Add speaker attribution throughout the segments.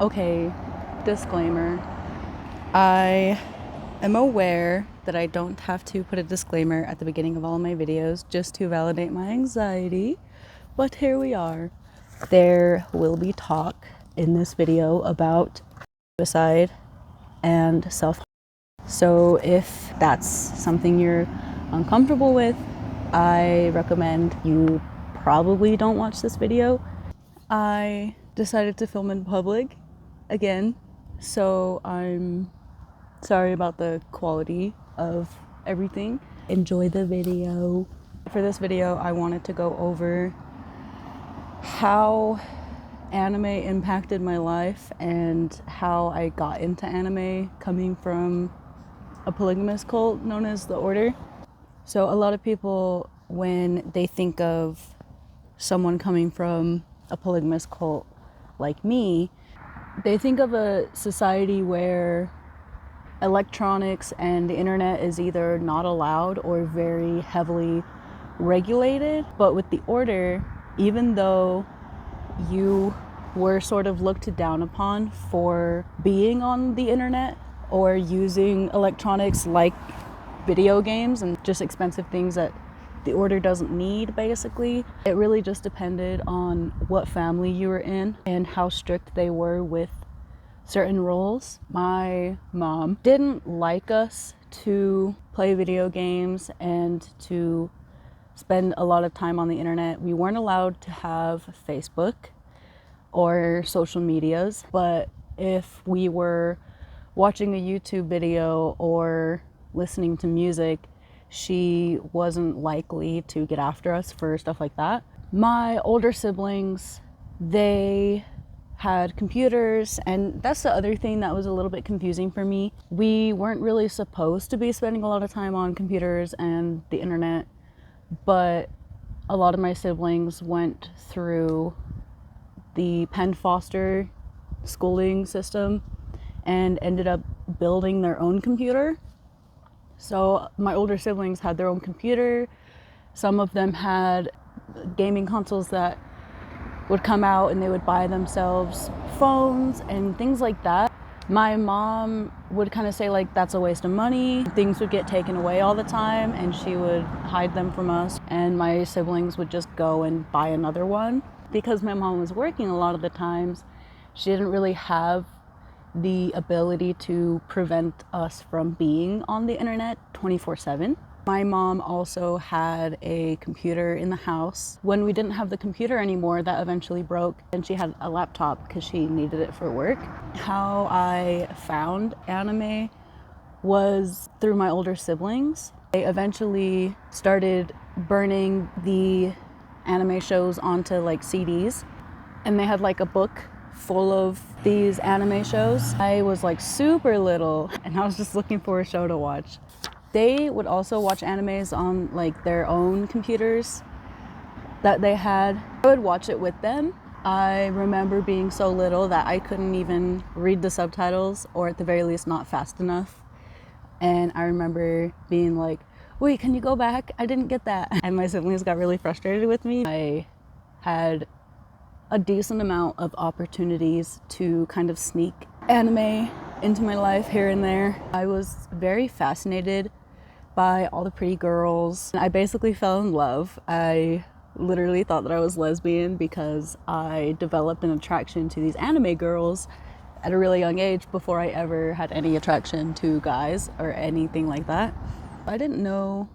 Speaker 1: Okay, disclaimer. I am aware that I don't have to put a disclaimer at the beginning of all my videos just to validate my anxiety, but here we are. There will be talk in this video about suicide and self-harm. So if that's something you're uncomfortable with, I recommend you probably don't watch this video. I decided to film in public again, so I'm sorry about the quality of everything. Enjoy the video. For this video, I wanted to go over how anime impacted my life and how I got into anime coming from a polygamous cult known as the Order. So a lot of people, when they think of someone coming from a polygamous cult like me, they think of a society where electronics and the internet is either not allowed or very heavily regulated. But with the Order, even though you were sort of looked down upon for being on the internet or using electronics like video games and just expensive things that the Order doesn't need, basically. It really just depended on what family you were in and how strict they were with certain rules. My mom didn't like us to play video games and to spend a lot of time on the internet. We weren't allowed to have Facebook or social medias, but if we were watching a YouTube video or listening to music, she wasn't likely to get after us for stuff like that. My older siblings, they had computers, and that's the other thing that was a little bit confusing for me. We weren't really supposed to be spending a lot of time on computers and the internet, but a lot of my siblings went through the Penn Foster schooling system and ended up building their own computer. So my older siblings had their own computer. Some of them had gaming consoles that would come out, and they would buy themselves phones and things like that. My mom would kind of say like that's a waste of money. Things would get taken away all the time and she would hide them from us, and my siblings would just go and buy another one. Because my mom was working a lot of the times, she didn't really have the ability to prevent us from being on the internet 24/7. My mom also had a computer in the house. When we didn't have the computer anymore, that eventually broke, and she had a laptop because she needed it for work. How I found anime was through my older siblings. They eventually started burning the anime shows onto like CDs, and they had like a book full of these anime shows. I was like super little and I was just looking for a show to watch. They would also watch animes on like their own computers that they had. I would watch it with them. I remember being so little that I couldn't even read the subtitles, or at the very least not fast enough. And I remember being like, wait, can you go back? I didn't get that. And my siblings got really frustrated with me. I had a decent amount of opportunities to kind of sneak anime into my life here and there. I was very fascinated by all the pretty girls. I basically fell in love. I literally thought that I was lesbian because I developed an attraction to these anime girls at a really young age before I ever had any attraction to guys or anything like that. I didn't know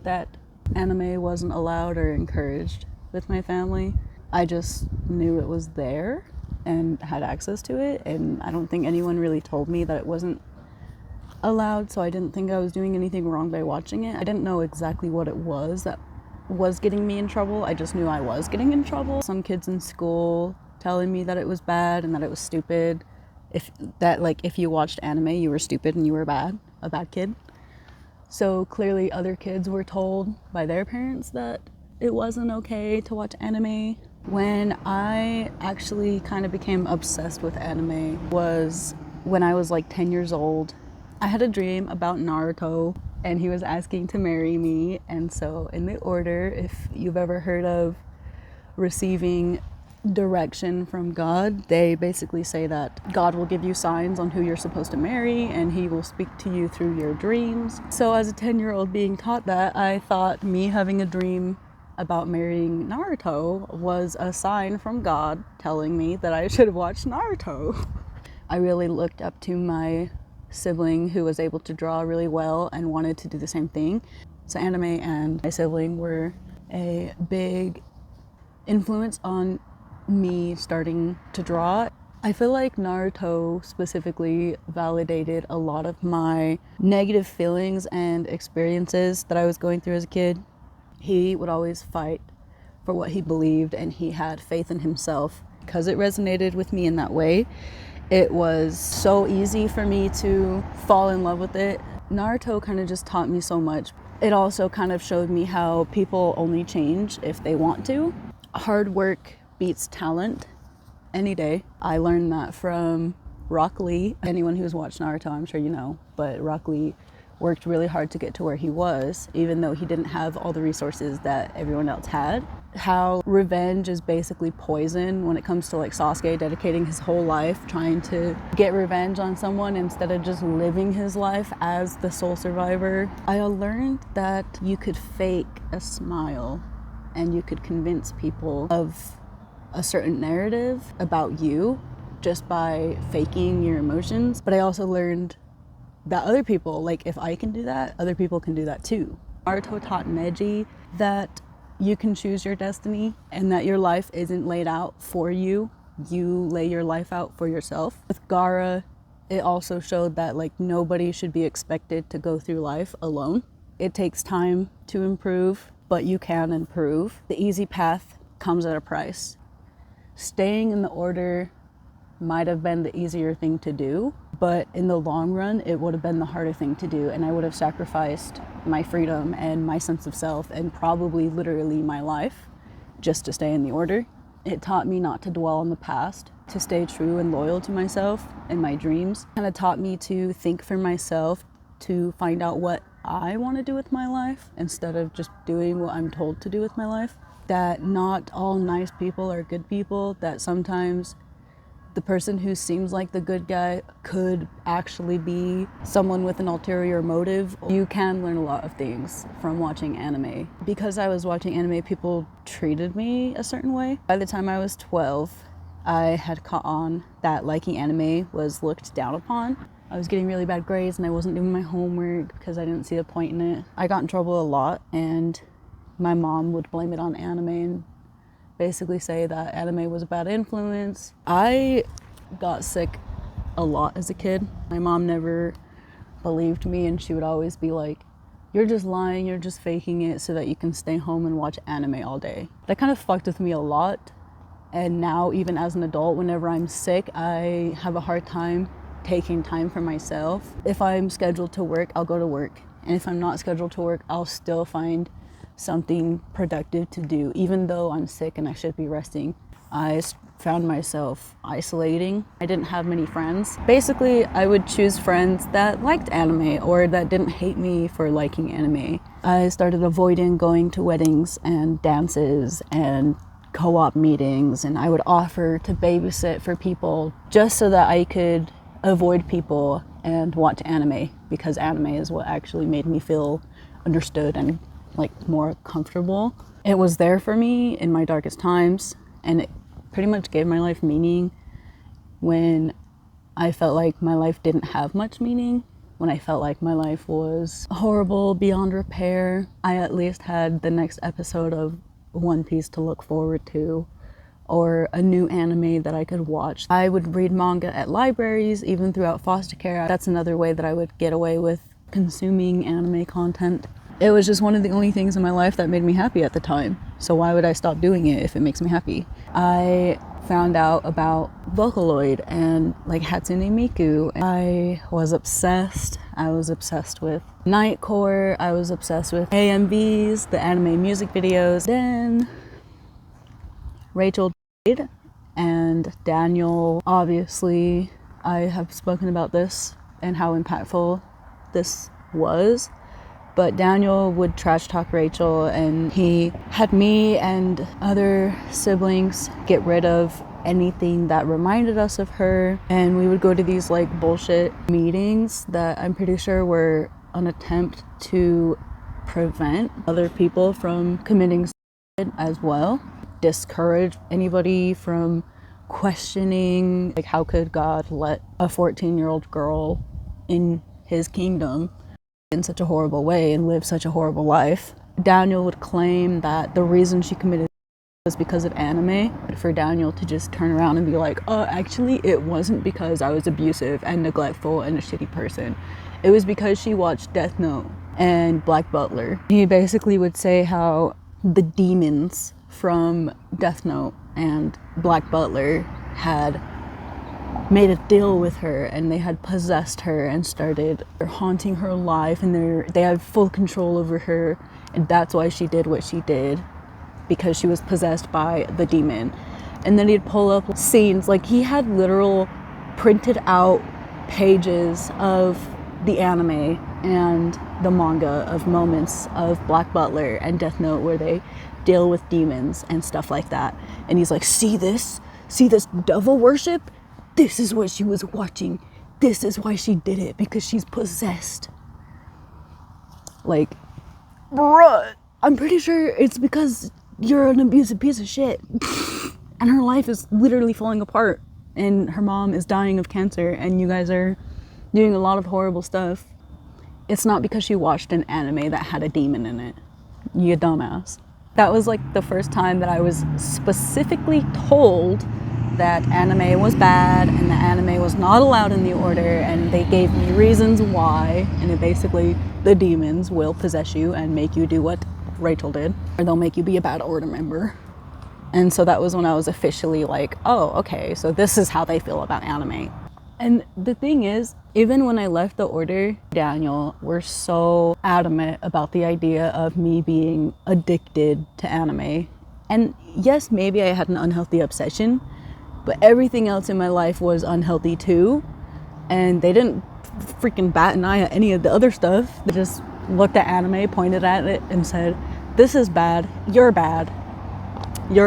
Speaker 1: that anime wasn't allowed or encouraged with my family. I just knew it was there and had access to it, and I don't think anyone really told me that it wasn't allowed, so I didn't think I was doing anything wrong by watching it. I didn't know exactly what it was that was getting me in trouble. I just knew I was getting in trouble. Some kids in school telling me that it was bad and that it was stupid. If you watched anime, you were stupid and you were a bad kid. So clearly other kids were told by their parents that it wasn't okay to watch anime. When I actually kind of became obsessed with anime was when I was like 10 years old. I had a dream about Naruto, and he was asking to marry me. And so in the Order, if you've ever heard of receiving direction from God. They basically say that God will give you signs on who you're supposed to marry and he will speak to you through your dreams. So as a 10-year-old being taught that, I thought me having a dream about marrying Naruto was a sign from God telling me that I should watch Naruto. I really looked up to my sibling who was able to draw really well and wanted to do the same thing. So anime and my sibling were a big influence on me starting to draw. I feel like Naruto specifically validated a lot of my negative feelings and experiences that I was going through as a kid. He would always fight for what he believed and he had faith in himself. Because it resonated with me in that way, it was so easy for me to fall in love with it. Naruto kind of just taught me so much. It also kind of showed me how people only change if they want to. Hard work beats talent any day. I learned that from Rock Lee. Anyone who's watched Naruto, I'm sure you know, but Rock Lee worked really hard to get to where he was, even though he didn't have all the resources that everyone else had. How revenge is basically poison when it comes to like Sasuke dedicating his whole life trying to get revenge on someone instead of just living his life as the sole survivor. I learned that you could fake a smile and you could convince people of a certain narrative about you just by faking your emotions. But I also learned that other people, like if I can do that, other people can do that too. Naruto taught Neji that you can choose your destiny and that your life isn't laid out for you. You lay your life out for yourself. With Gaara, it also showed that like nobody should be expected to go through life alone. It takes time to improve, but you can improve. The easy path comes at a price. Staying in the order might have been the easier thing to do, but in the long run, it would have been the harder thing to do, and I would have sacrificed my freedom and my sense of self and probably literally my life just to stay in the order. It taught me not to dwell on the past, to stay true and loyal to myself and my dreams. It kind of taught me to think for myself, to find out what I want to do with my life instead of just doing what I'm told to do with my life. That not all nice people are good people, that sometimes the person who seems like the good guy could actually be someone with an ulterior motive. You can learn a lot of things from watching anime. Because I was watching anime, people treated me a certain way. By the time I was 12, I had caught on that liking anime was looked down upon. I was getting really bad grades and I wasn't doing my homework because I didn't see the point in it. I got in trouble a lot and my mom would blame it on anime and basically say that anime was a bad influence. I got sick a lot as a kid. My mom never believed me and she would always be like, "You're just lying, you're just faking it so that you can stay home and watch anime all day." That kind of fucked with me a lot. And now, even as an adult, whenever I'm sick, I have a hard time taking time for myself. If I'm scheduled to work, I'll go to work. And if I'm not scheduled to work, I'll still find something productive to do, even though I'm sick and I should be resting. I found myself isolating. I didn't have many friends. Basically, I would choose friends that liked anime or that didn't hate me for liking anime. I started avoiding going to weddings and dances and co-op meetings, and I would offer to babysit for people just so that I could avoid people and watch anime, because anime is what actually made me feel understood and like more comfortable. It was there for me in my darkest times, and it pretty much gave my life meaning when I felt like my life didn't have much meaning, when I felt like my life was horrible beyond repair. I at least had the next episode of One Piece to look forward to, or a new anime that I could watch. I would read manga at libraries, even throughout foster care. That's another way that I would get away with consuming anime content. It was just one of the only things in my life that made me happy at the time. So why would I stop doing it if it makes me happy? I found out about Vocaloid and like Hatsune Miku. I was obsessed. I was obsessed with Nightcore. I was obsessed with AMVs, the anime music videos. Then Rachel died, and Daniel, obviously, I have spoken about this and how impactful this was. But Daniel would trash talk Rachel, and he had me and other siblings get rid of anything that reminded us of her. And we would go to these like bullshit meetings that I'm pretty sure were an attempt to prevent other people from committing suicide as well. Discourage anybody from questioning, like, how could God let a 14-year-old girl in his kingdom in such a horrible way and live such a horrible life. Daniel would claim that the reason she committed was because of anime. For Daniel to just turn around and be like, oh, actually it wasn't because I was abusive and neglectful and a shitty person. It was because she watched Death Note and Black Butler. He basically would say how the demons from Death Note and Black Butler had made a deal with her, and they had possessed her and started haunting her life, and they had full control over her, and that's why she did what she did, because she was possessed by the demon. And then he'd pull up scenes, like he had literal printed out pages of the anime and the manga of moments of Black Butler and Death Note where they deal with demons and stuff like that. And he's like, see this devil worship? This is what she was watching. This is why she did it, because she's possessed. Like, bruh, I'm pretty sure it's because you're an abusive piece of shit. And her life is literally falling apart. And her mom is dying of cancer. And you guys are doing a lot of horrible stuff. It's not because she watched an anime that had a demon in it. You dumbass. That was like the first time that I was specifically told that anime was bad and that anime was not allowed in the order, and they gave me reasons why, and it basically, the demons will possess you and make you do what Rachel did, or they'll make you be a bad order member. And so that was when I was officially like, oh, okay, so this is how they feel about anime. And the thing is, even when I left the order, Daniel were so adamant about the idea of me being addicted to anime. And yes, maybe I had an unhealthy obsession, but everything else in my life was unhealthy too. And they didn't freaking bat an eye at any of the other stuff. They just looked at anime, pointed at it, and said, this is bad, you're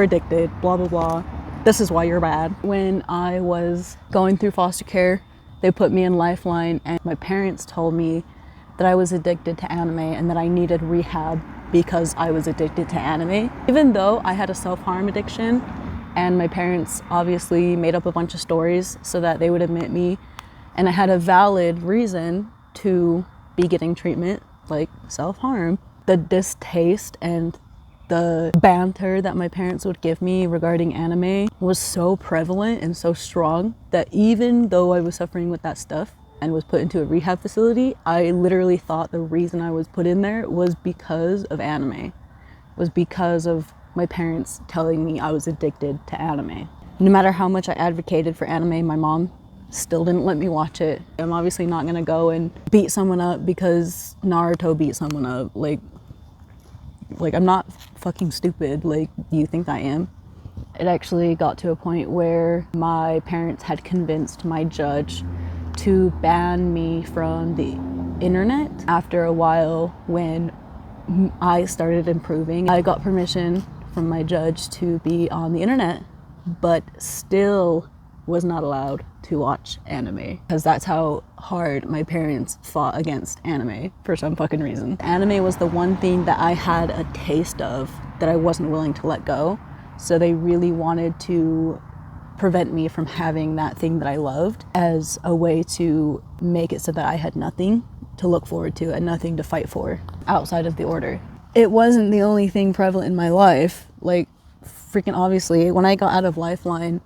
Speaker 1: addicted, blah, blah, blah. This is why you're bad. When I was going through foster care, they put me in Lifeline, and my parents told me that I was addicted to anime and that I needed rehab because I was addicted to anime. Even though I had a self-harm addiction, and my parents obviously made up a bunch of stories so that they would admit me, and I had a valid reason to be getting treatment, like self-harm. The distaste and the banter that my parents would give me regarding anime was so prevalent and so strong that even though I was suffering with that stuff and was put into a rehab facility, I literally thought the reason I was put in there was because of anime, was because of my parents telling me I was addicted to anime. No matter how much I advocated for anime, my mom still didn't let me watch it. I'm obviously not gonna go and beat someone up because Naruto beat someone up. Like I'm not fucking stupid like you think I am. It actually got to a point where my parents had convinced my judge to ban me from the internet. After a while, when I started improving, I got permission from my judge to be on the internet, but still was not allowed to watch anime, because that's how hard my parents fought against anime for some fucking reason. Anime was the one thing that I had a taste of that I wasn't willing to let go, so they really wanted to prevent me from having that thing that I loved as a way to make it so that I had nothing to look forward to and nothing to fight for outside of the order. It wasn't the only thing prevalent in my life. Like, freaking obviously, when I got out of Lifeline,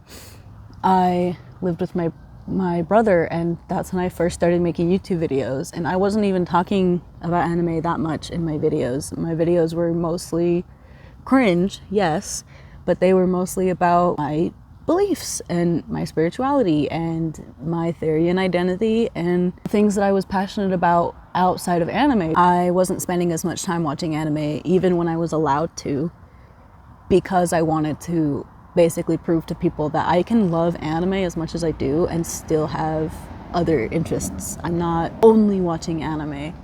Speaker 1: I lived with my brother, and that's when I first started making YouTube videos. And I wasn't even talking about anime that much in my videos. My videos were mostly cringe, yes, but they were mostly about my beliefs and my spirituality and my theory and identity and things that I was passionate about outside of anime. I wasn't spending as much time watching anime even when I was allowed to, because I wanted to basically prove to people that I can love anime as much as I do and still have other interests. I'm not only watching anime.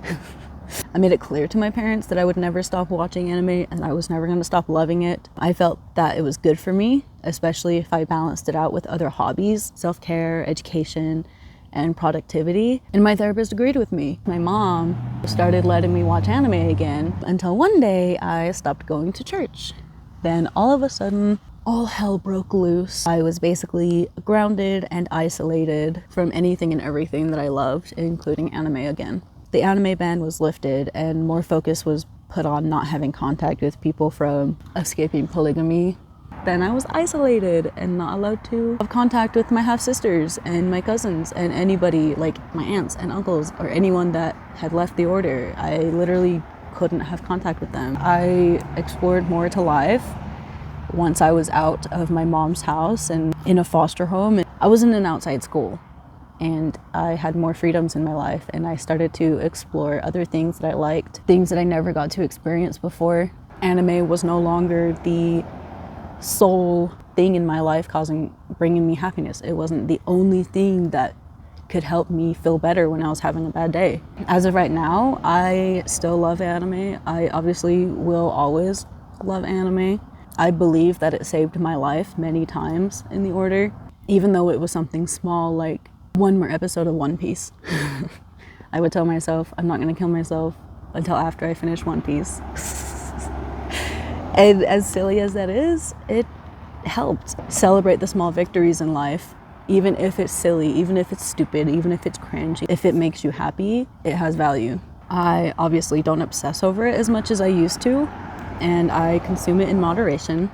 Speaker 1: I made it clear to my parents that I would never stop watching anime and I was never going to stop loving it. I felt that it was good for me, especially if I balanced it out with other hobbies, self-care, education, and productivity. And my therapist agreed with me. My mom started letting me watch anime again until one day I stopped going to church. Then all of a sudden, all hell broke loose. I was basically grounded and isolated from anything and everything that I loved, including anime again. The anime ban was lifted and more focus was put on not having contact with people from escaping polygamy. Then I was isolated and not allowed to have contact with my half-sisters and my cousins and anybody like my aunts and uncles or anyone that had left the order. I literally couldn't have contact with them. I explored more to life once I was out of my mom's house and in a foster home. I was in an outside school and I had more freedoms in my life, and I started to explore other things that I liked, things that I never got to experience before. Anime was no longer the sole thing in my life bringing me happiness. It wasn't the only thing that could help me feel better when I was having a bad day. As of right now, I still love anime. I obviously will always love anime. I believe that it saved my life many times in the order, even though it was something small like one more episode of One Piece. I would tell myself I'm not going to kill myself until after I finish One Piece. And as silly as that is, it helped. Celebrate the small victories in life, even if it's silly, even if it's stupid, even if it's cringy. If it makes you happy, it has value. I obviously don't obsess over it as much as I used to, and I consume it in moderation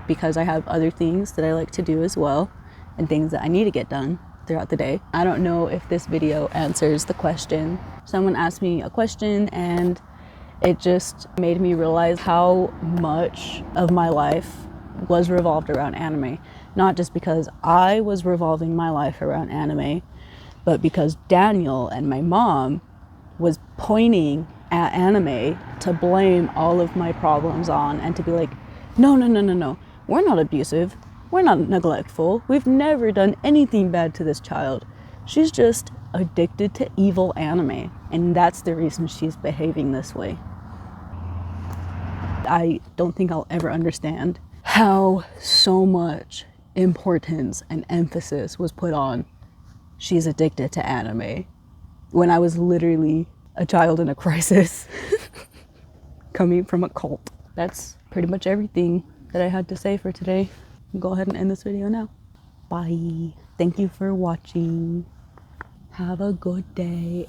Speaker 1: because I have other things that I like to do as well and things that I need to get done throughout the day. I don't know if this video answers the question. Someone asked me a question and it just made me realize how much of my life was revolved around anime. Not just because I was revolving my life around anime, but because Daniel and my mom was pointing at anime to blame all of my problems on and to be like, no, we're not abusive. We're not neglectful. We've never done anything bad to this child. She's just addicted to evil anime, and that's the reason she's behaving this way. I don't think I'll ever understand how so much importance and emphasis was put on she's addicted to anime when I was literally a child in a crisis coming from a cult. That's pretty much everything that I had to say for today. Go ahead and end this video now. Bye. Thank you for watching. Have a good day.